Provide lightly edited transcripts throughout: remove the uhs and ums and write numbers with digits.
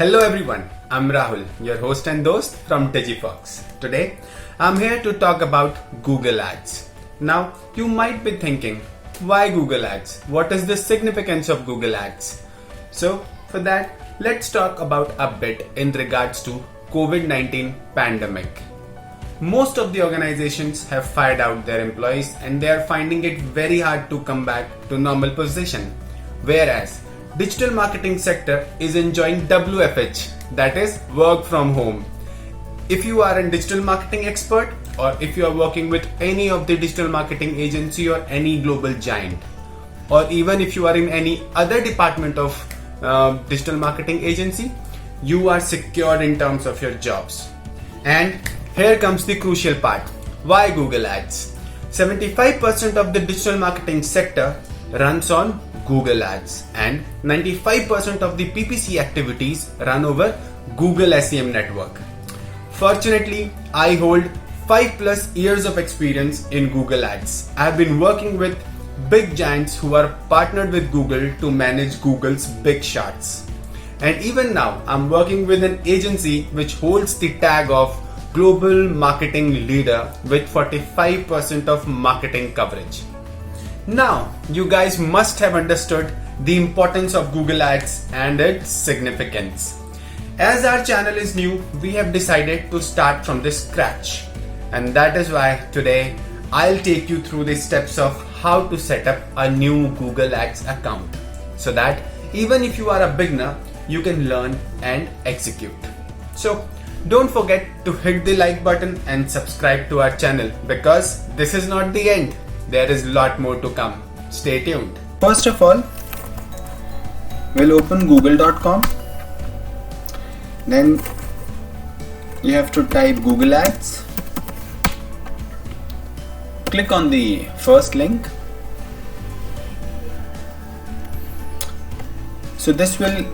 Hello everyone, I'm Rahul, your host and host from Digifox. Today, I'm here to talk about Google Ads. Now, you might be thinking, why Google Ads? What is the significance of Google Ads? So, for that, let's talk about a bit in regards to COVID-19 pandemic. Most of the organizations have fired out their employees and they are finding it very hard to come back to normal position. Whereas digital marketing sector is enjoying WFH, that is work from home. If you are a digital marketing expert or if you are working with any of the digital marketing agency or any global giant, or even if you are in any other department of digital marketing agency, you are secured in terms of your jobs. And here comes the crucial part. Why Google Ads? 75% of the digital marketing sector runs on Google Ads and 95% of the PPC activities run over Google SEM network. Fortunately, I hold 5+ years of experience in Google Ads. I have been working with big giants who are partnered with Google to manage Google's big shots. And even now, I'm working with an agency which holds the tag of Global Marketing Leader with 45% of marketing coverage. Now, you guys must have understood the importance of Google Ads and its significance. As our channel is new, we have decided to start from the scratch. And that is why today I'll take you through the steps of how to set up a new Google Ads account so that even if you are a beginner, you can learn and execute. So don't forget to hit the like button and subscribe to our channel because this is not the end. There is a lot more to come. Stay tuned. First of all, we'll open google.com. Then you have to type Google Ads. Click on the first link. So this will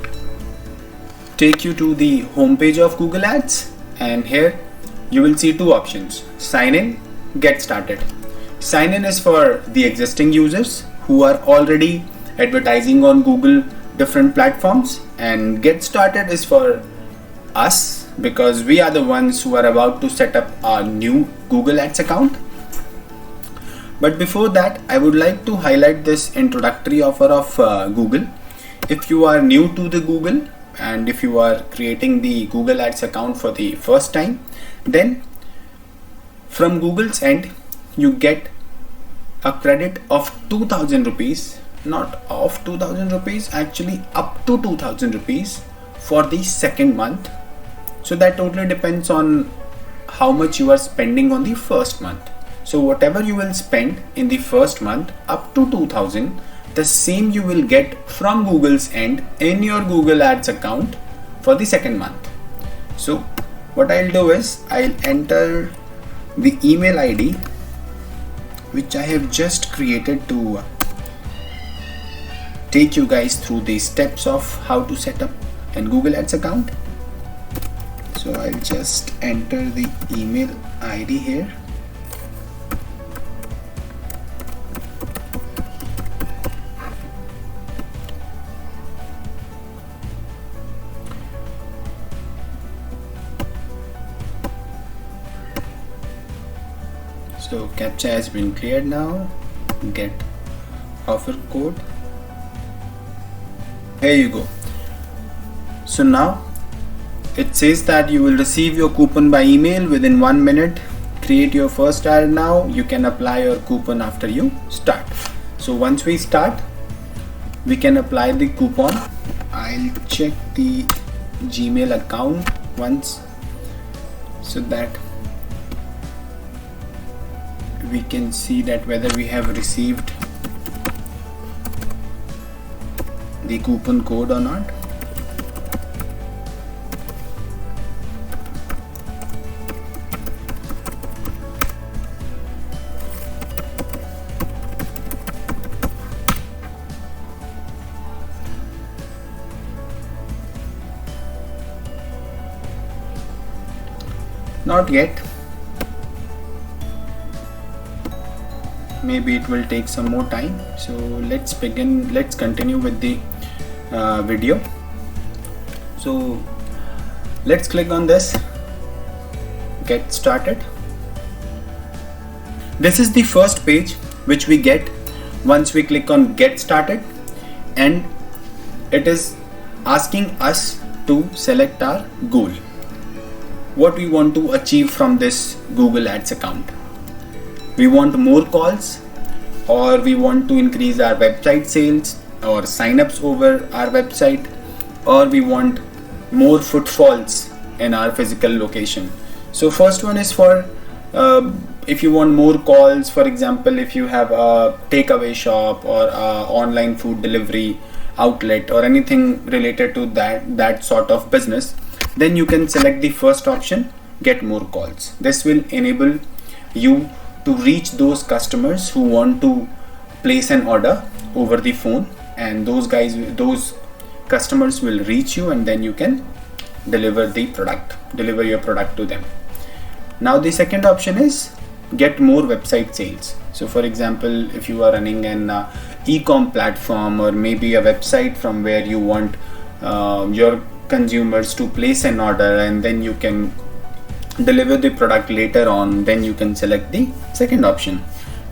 take you to the home page of Google Ads, and here you will see two options: sign in, get started. Sign in is for the existing users who are already advertising on Google different platforms, and get started is for us because we are the ones who are about to set up a new Google Ads account. But before that, I would like to highlight this introductory offer of Google. If you are new to the Google and if you are creating the Google Ads account for the first time, then from Google's end you get a credit of 2000 rupees, not of 2000 rupees, actually up to 2000 rupees for the second month. So that totally depends on how much you are spending on the first month. So whatever you will spend in the first month up to 2000, the same you will get from Google's end in your Google Ads account for the second month. So what I'll do is I'll enter the email ID which I have just created to take you guys through the steps of how to set up a Google Ads account. So I'll just enter the email ID here. So CAPTCHA has been cleared now. Get offer code. Here you go. So now it says that you will receive your coupon by email within 1 minute. Create your first ad now. You can apply your coupon after you start. So once we start, we can apply the coupon. I'll check the Gmail account once so that we can see that whether we have received the coupon code or not. Not yet. Maybe it will take some more time. So let's continue with the video. So Let's click on this, get started. This is the first page which we get once we click on get started, and it is asking us to select our goal. What we want to achieve from this Google Ads account. We want more calls, or we want to increase our website sales or signups over our website, or we want more footfalls in our physical location. So first one is for if you want more calls. For example, if you have a takeaway shop or a online food delivery outlet or anything related to that sort of business, then you can select the first option, get more calls. This will enable you to reach those customers who want to place an order over the phone, and those customers will reach you, and then you can deliver your product to them. Now the second option is get more website sales. So for example, if you are running an e-com platform, or maybe a website from where you want your consumers to place an order, and then you can deliver the product later on, then you can select the second option.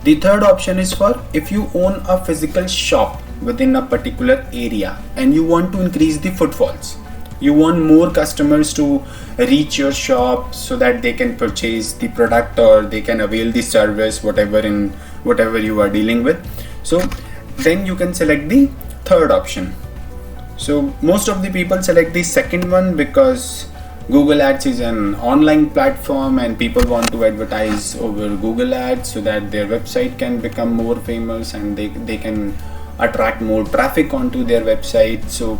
The third option is for if you own a physical shop within a particular area and you want to increase the footfalls. You want more customers to reach your shop so that they can purchase the product or they can avail the service, whatever you are dealing with. So then you can select the third option. So most of the people select the second one because Google Ads is an online platform and people want to advertise over Google Ads so that their website can become more famous and they can attract more traffic onto their website. So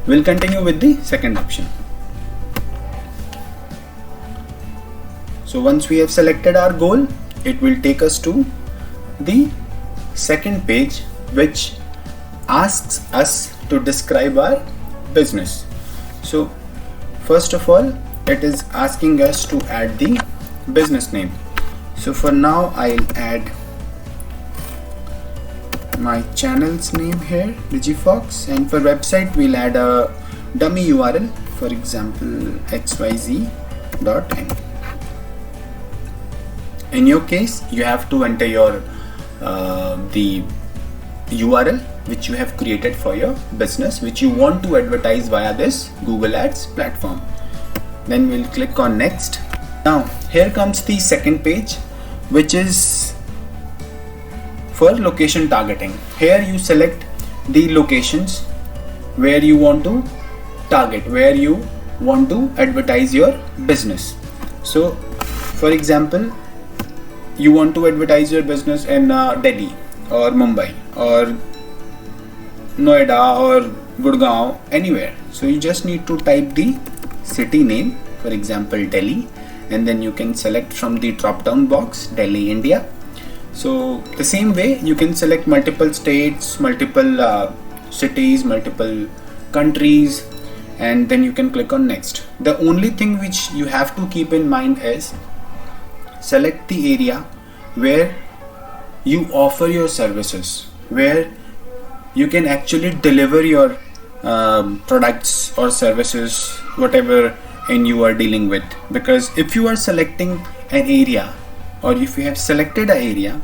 we'll continue with the second option. So once we have selected our goal, it will take us to the second page, which asks us to describe our business. So first of all, it is asking us to add the business name. So for now, I'll add my channel's name here, Digifox, and for website we'll add a dummy URL, for example xyz.in. In your case, you have to enter your the URL which you have created for your business, which you want to advertise via this Google Ads platform. Then we'll click on next. Now here comes the second page, which is for location targeting. Here you select the locations where you want to target, where you want to advertise your business. So for example, you want to advertise your business in Delhi or Mumbai or Noida or Gurgaon, anywhere. So you just need to type the city name, for example Delhi, and then you can select from the drop down box Delhi, India. So the same way you can select multiple states, multiple cities, multiple countries, and then you can click on next. The only thing which you have to keep in mind is select the area where you offer your services, where you can actually deliver your products or services, whatever you are dealing with. Because if you are selecting an area, or if you have selected an area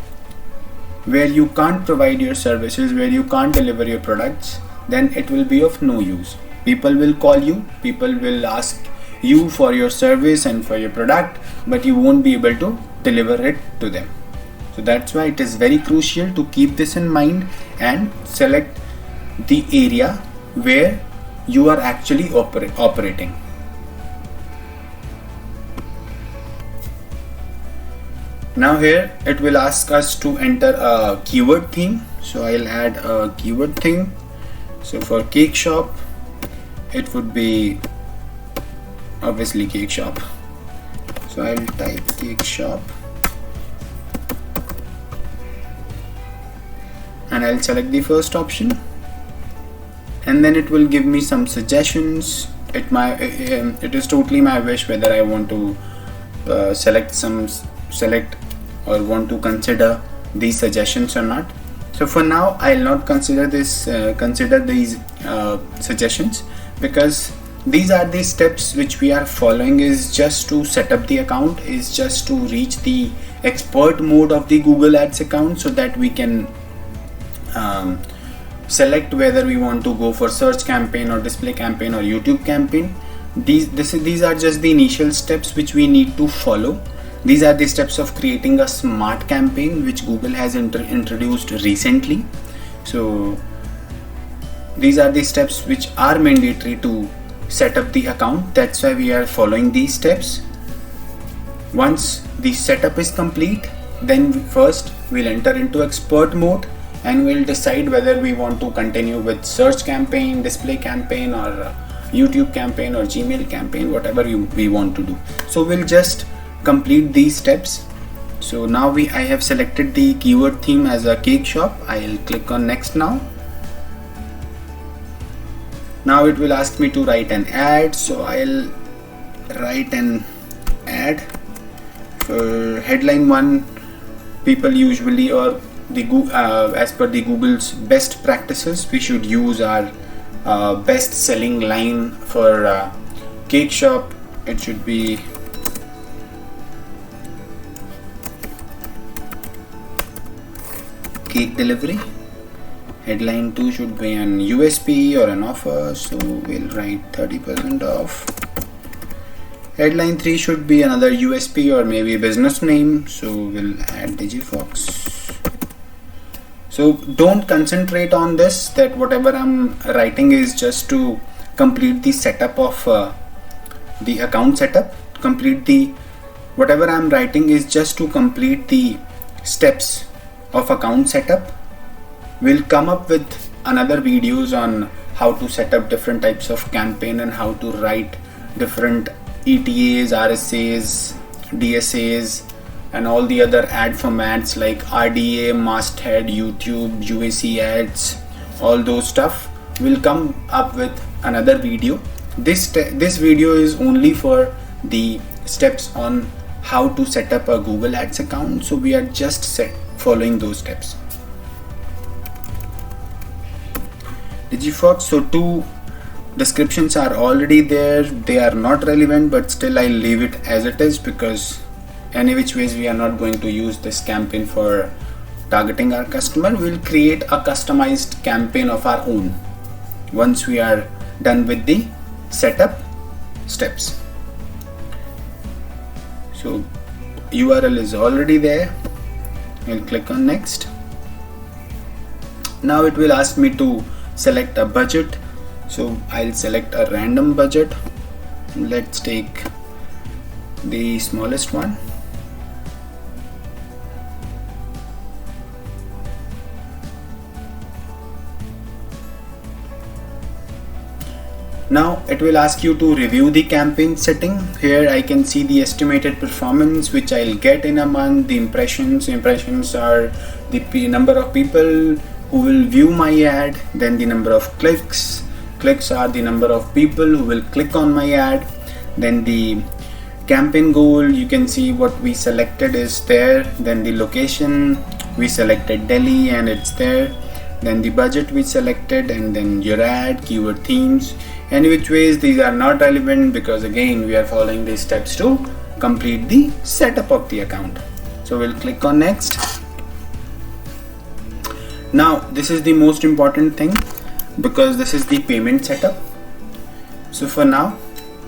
where you can't provide your services, where you can't deliver your products, then it will be of no use. People will call you, people will ask you for your service and for your product, but you won't be able to deliver it to them. So that's why it is very crucial to keep this in mind and select the area where you are actually operating. Now here it will ask us to enter a keyword theme. So I'll add a keyword theme. So for cake shop, it would be obviously cake shop. So I'll type cake shop and I'll select the first option, and then it will give me some suggestions. It is totally my wish whether I want to select or want to consider these suggestions or not. So for now I'll not consider these suggestions, because these are the steps which we are following is just to set up the account, is just to reach the expert mode of the Google Ads account, so that we can select whether we want to go for search campaign or display campaign or YouTube campaign. These are just the initial steps which we need to follow. These are the steps of creating a smart campaign which Google has introduced recently. So these are the steps which are mandatory to set up the account. That's why we are following these steps. Once the setup is complete, then first we'll enter into expert mode and we'll decide whether we want to continue with search campaign, display campaign, or YouTube campaign or Gmail campaign, whatever we want to do. So we'll just complete these steps. So now I have selected the keyword theme as a cake shop. I'll click on next now. Now it will ask me to write an ad, so I'll write an ad. For headline 1, people usually, or the as per the Google's best practices, we should use our best selling line. For cake shop, it should be cake delivery. Headline 2 should be an USP or an offer, so we'll write 30% off. Headline 3 should be another USP or maybe business name, so we'll add DigiFox. So don't concentrate on this, that whatever I'm writing is just to complete the setup of the account setup. Whatever I'm writing is just to complete the steps of account setup. We'll come up with another videos on how to set up different types of campaign and how to write different ETAs, RSAs, DSAs, and all the other ad formats like RDA, masthead, YouTube, UAC ads, all those stuff. We'll come up with another video. This video is only for the steps on how to set up a Google Ads account. So we are just following those steps. DigiFox, so 2 descriptions are already there. They are not relevant, but still I'll leave it as it is, because any which ways we are not going to use this campaign for targeting our customer. We'll create a customized campaign of our own once we are done with the setup steps. So URL is already there. I'll click on next. Now it will ask me to select a budget, so I'll select a random budget. Let's take the smallest one. Now it will ask you to review the campaign setting. Here I can see the estimated performance which I'll get in a month. The impressions are the number of people who will view my ad, then the number of clicks are the number of people who will click on my ad, then the campaign goal, you can see what we selected is there, then the location, we selected Delhi and it's there, then the budget we selected, and then your ad, keyword themes. Any which ways these are not relevant, because again we are following these steps to complete the setup of the account. So we'll click on next. Now this is the most important thing, because this is the payment setup. So for now,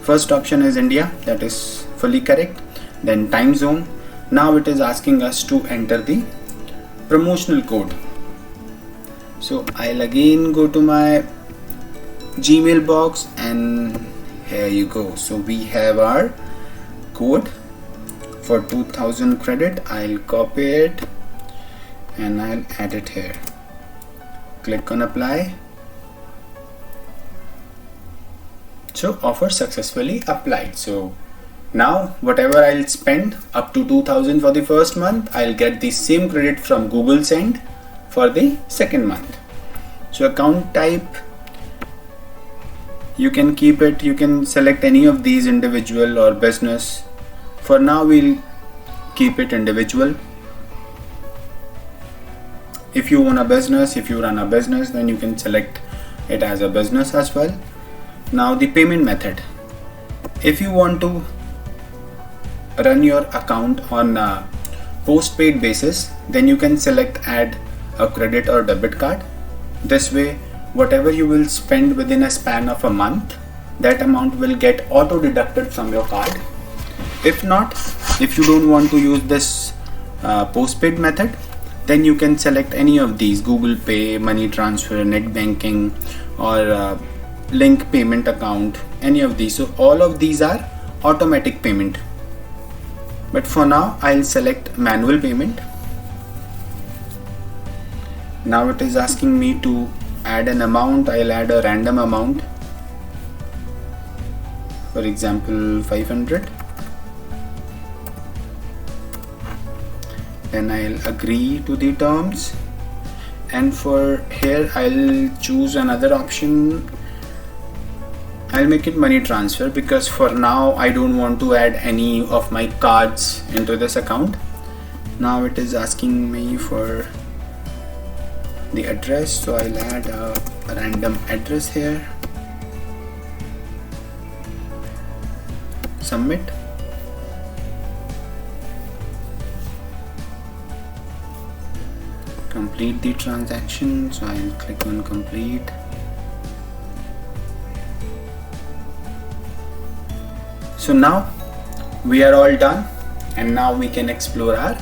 first option is India, that is fully correct. Then time zone. Now it is asking us to enter the promotional code. So I'll again go to my Gmail box, and here you go. So we have our code for 2000 credit. I'll copy it and I'll add it here. Click on apply. So offer successfully applied. So now whatever I'll spend up to 2000 for the first month, I'll get the same credit from Google Send for the second month. So account type, you can keep it, you can select any of these, individual or business. For now we'll keep it individual. If you own a business, if you run a business, then you can select it as a business as well. Now the payment method. If you want to run your account on a postpaid basis, then you can select add a credit or debit card. This way, whatever you will spend within a span of a month, that amount will get auto deducted from your card. If not, if you don't want to use this postpaid method, then you can select any of these: Google Pay, money transfer, net banking, or link payment account, any of these. So all of these are automatic payment, but for now I'll select manual payment. Now it is asking me to add an amount. I'll add a random amount, for example 500. Then I'll agree to the terms, and for here I'll choose another option. I'll make it money transfer because for now I don't want to add any of my cards into this account. Now it is asking me for the address, so I'll add a random address here. Submit. Complete the transaction, so I'll click on complete. So now we are all done, and now we can explore our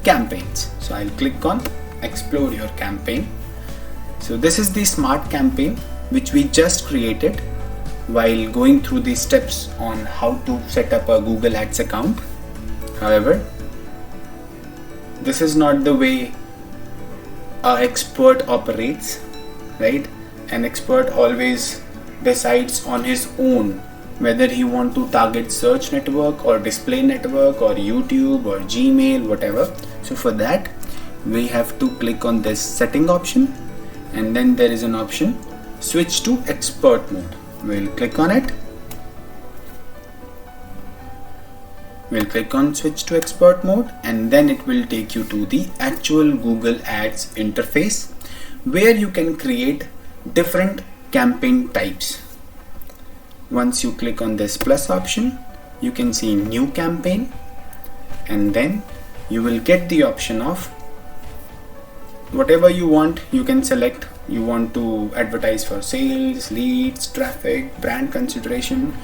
campaigns. So I'll click on explore your campaign. So this is the smart campaign which we just created while going through the steps on how to set up a Google Ads account. However, this is not the way an expert operates, right? An expert always decides on his own whether he want to target search network or display network or YouTube or Gmail, whatever. So for that we have to click on this setting option, and then there is an option switch to expert mode. We'll click on it. We'll click on switch to expert mode, and then it will take you to the actual Google Ads interface where you can create different campaign types. Once you click on this plus option, you can see new campaign, and then you will get the option of whatever you want. You can select. You want to advertise for sales, leads, traffic, brand consideration.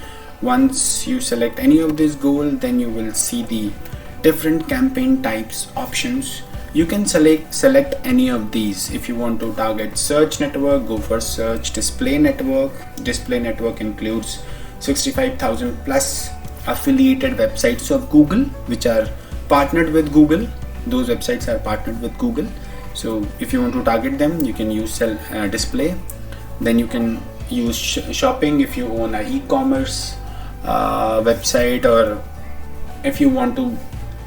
Once you select any of this goal, then you will see the different campaign types options. You can select any of these. If you want to target search network, go for search. Display network. Display network includes 65,000 plus affiliated websites of Google which are partnered with Google. Those websites are partnered with Google. So if you want to target them, you can use display. Then you can use shopping if you own an e-commerce website, or if you want to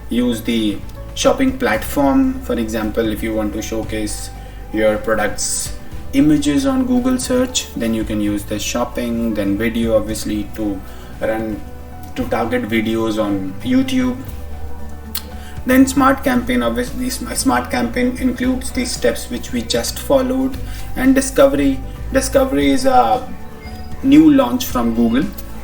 use the shopping platform. For example, if you want to showcase your products images on Google search, then you can use the shopping. Then video, obviously, to target videos on YouTube. Then smart campaign, obviously smart campaign includes the steps which we just followed. And discovery is a new launch from Google,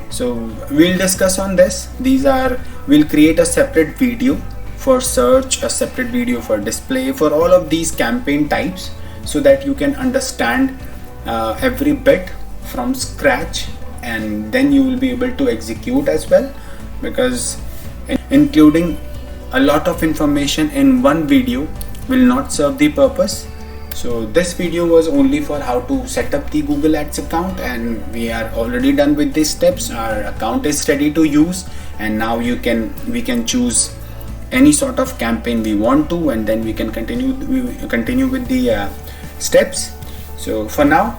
so we'll discuss on this. We'll create a separate video for search, a separate video for display, for all of these campaign types, so that you can understand every bit from scratch, and then you will be able to execute as well, because including a lot of information in one video will not serve the purpose. So this video was only for how to set up the Google Ads account, and we are already done with these steps. Our account is ready to use, and now we can choose any sort of campaign we want to, and then we can continue with the steps. So for now,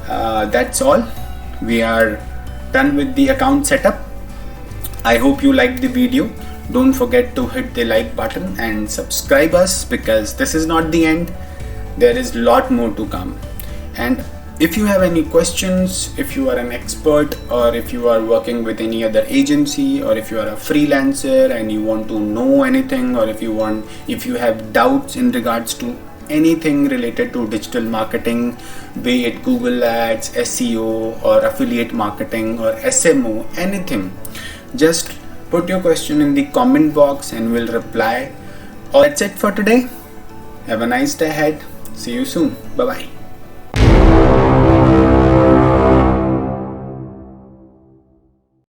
that's all. We are done with the account setup. I hope you liked the video. Don't forget to hit the like button and subscribe us, because this is not the end. There is a lot more to come. And if you have any questions, if you are an expert, or if you are working with any other agency, or if you are a freelancer and you want to know anything, or if you have doubts in regards to anything related to digital marketing, be it Google Ads, SEO, or affiliate marketing, or SMO, anything. Just put your question in the comment box and we'll reply. That's it for today. Have a nice day ahead. See you soon. Bye bye.